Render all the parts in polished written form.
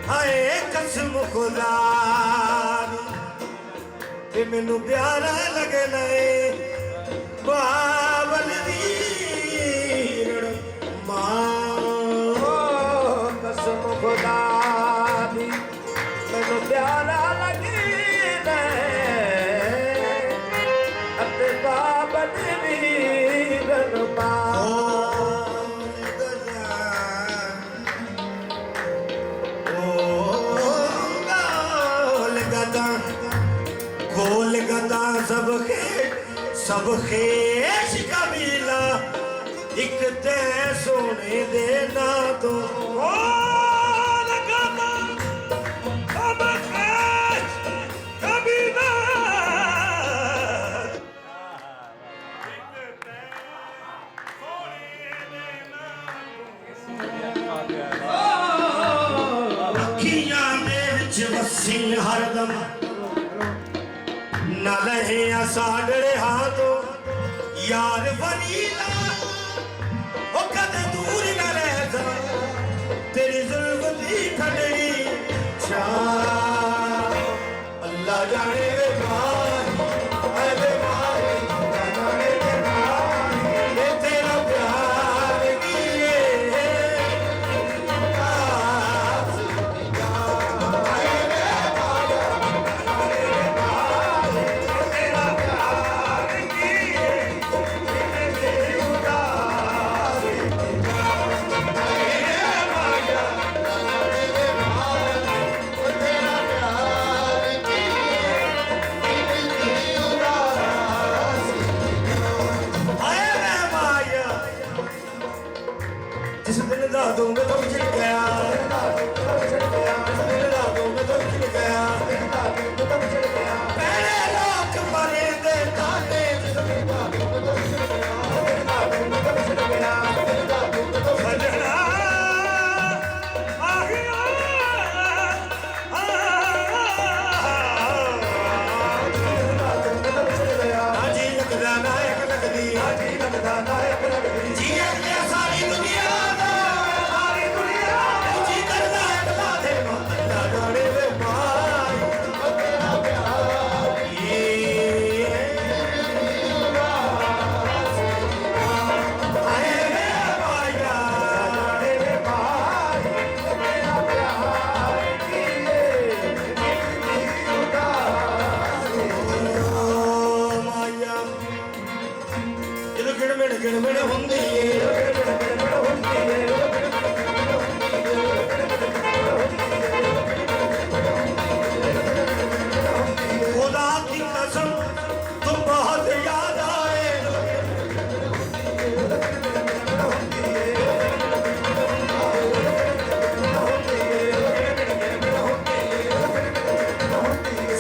हाय कसम खुदा दी मैनू प्यारा लगना है बाबल वीर मां कसम खुदा दी मैनू प्यारा लगना है अते बाबल वीर मां गोल गदा सब खेश कबीला एक ते सोने दे ना तो गोल गदा सब खेश कबीला एक ते सोने दे ना तो अखियां दे विच वसी हरदम न लहे साडे हाथों यार वलीला ओ कदे दूर न रह जा तेरी जुल्फ दी ठंडी छां अल्लाह जाने वे मार ऐ मार जाने वे मार ये तेरा प्यार किए जिस दिन दादों में तो छिड़ गया जिस दिन दादों में तो छिड़ गया पहले लोग मरे दे ताने जिस दिन दादों में तो छिड़ गया सजना आहिया हाजी लगदा नायक लगदी हाजी लगदा नायक लगदी जी अगले सारी दुनिया गिड़मिड़ हुंदी खुदा की कसम तुम बहुत याद आए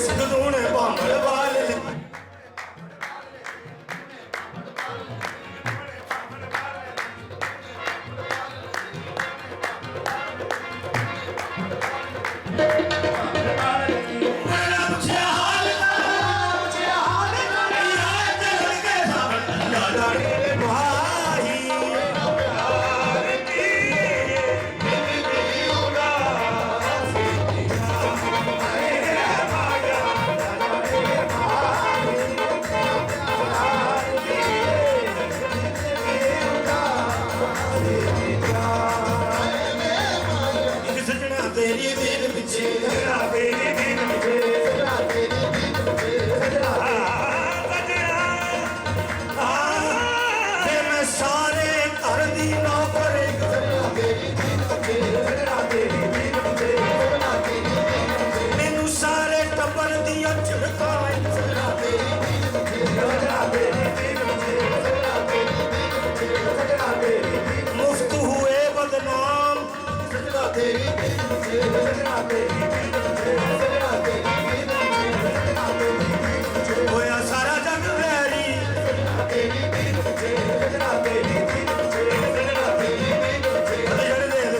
सिद्धूने बामण वाले तेरी दीन पिछे तेरी दीन पिछे तेरी दीन पिछे मैं सारे घर दी नौकर तेरी दीन पिछे मैनू सारे टब्बर दिया झिड़का मुफ्त हुए बदनाम तेरी होया सारा जग वैरी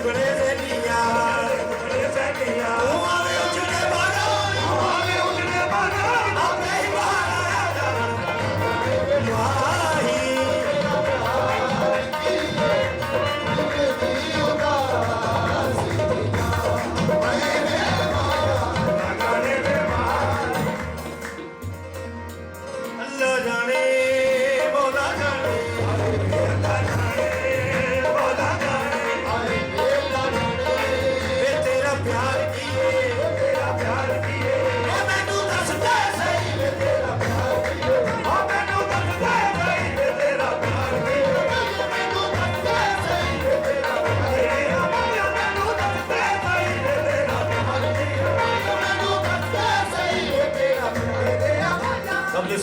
बड़े सैनिया Hey!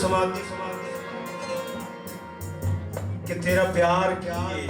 समाधि कि तेरा प्यार क्या है।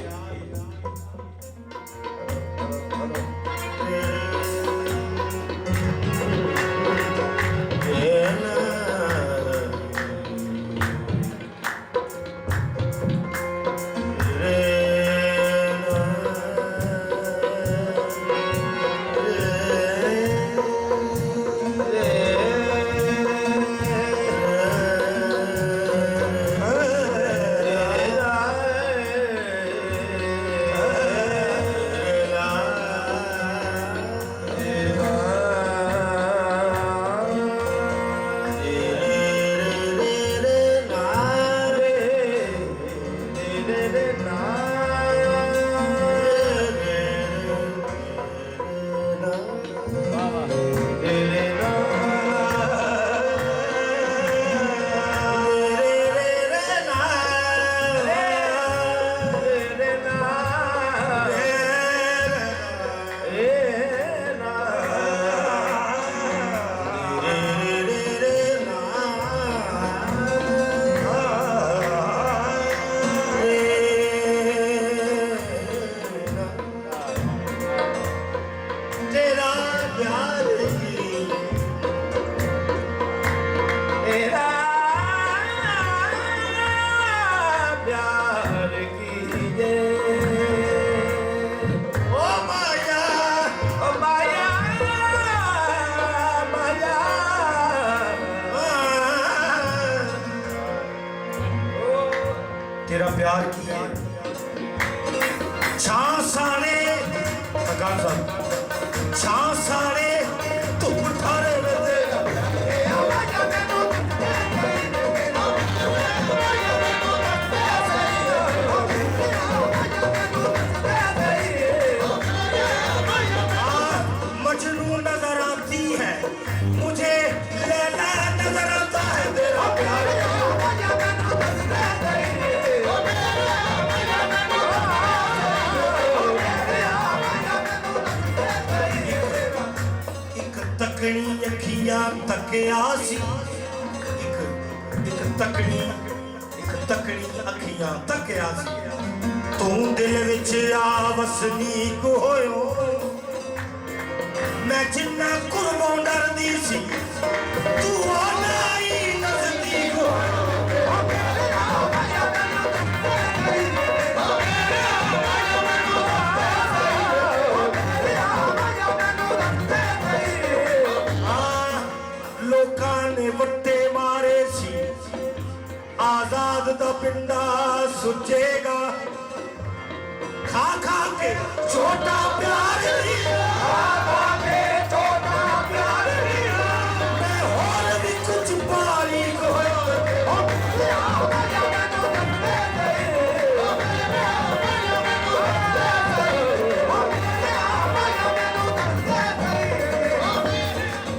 तेरा प्यार की है छासाने छासाने तू ठारे मजनू नजर आती है मुझे लैला नजर आता है तेरा प्यार तकनी अखियां तकिया सी एक तकनी अखियां तकिया सी तू दिल विच आ वसनीक होयो मैं जिन्ना कुर्बों डरदी सी तू आना ही नजदीक वट्टे मारे सी आजाद दा पिंडा सुचेगा खा खा के छोटा प्यार मैं होर भी कुछ बारीक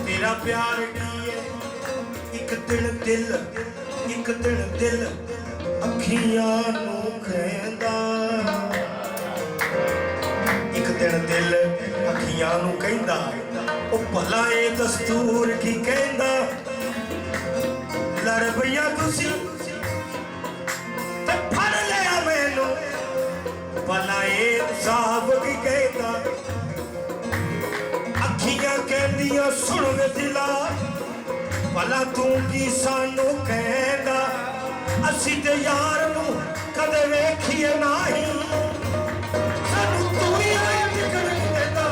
तेरा प्यार एक दिल अखियां नू कहंदा एक दिल अखियां नू कहंदा ओ भला ए दस्तूर की कहंदा लड़ पईया तुसी ते फड़ लिया मैनू भला ए साहब की कहंदा अखियां कहंदियां सुन वे दिला भला तू की सानू कहंदा असी ते यार नू कदे वेखिए नाही सानू तू ही आई निकल देंदा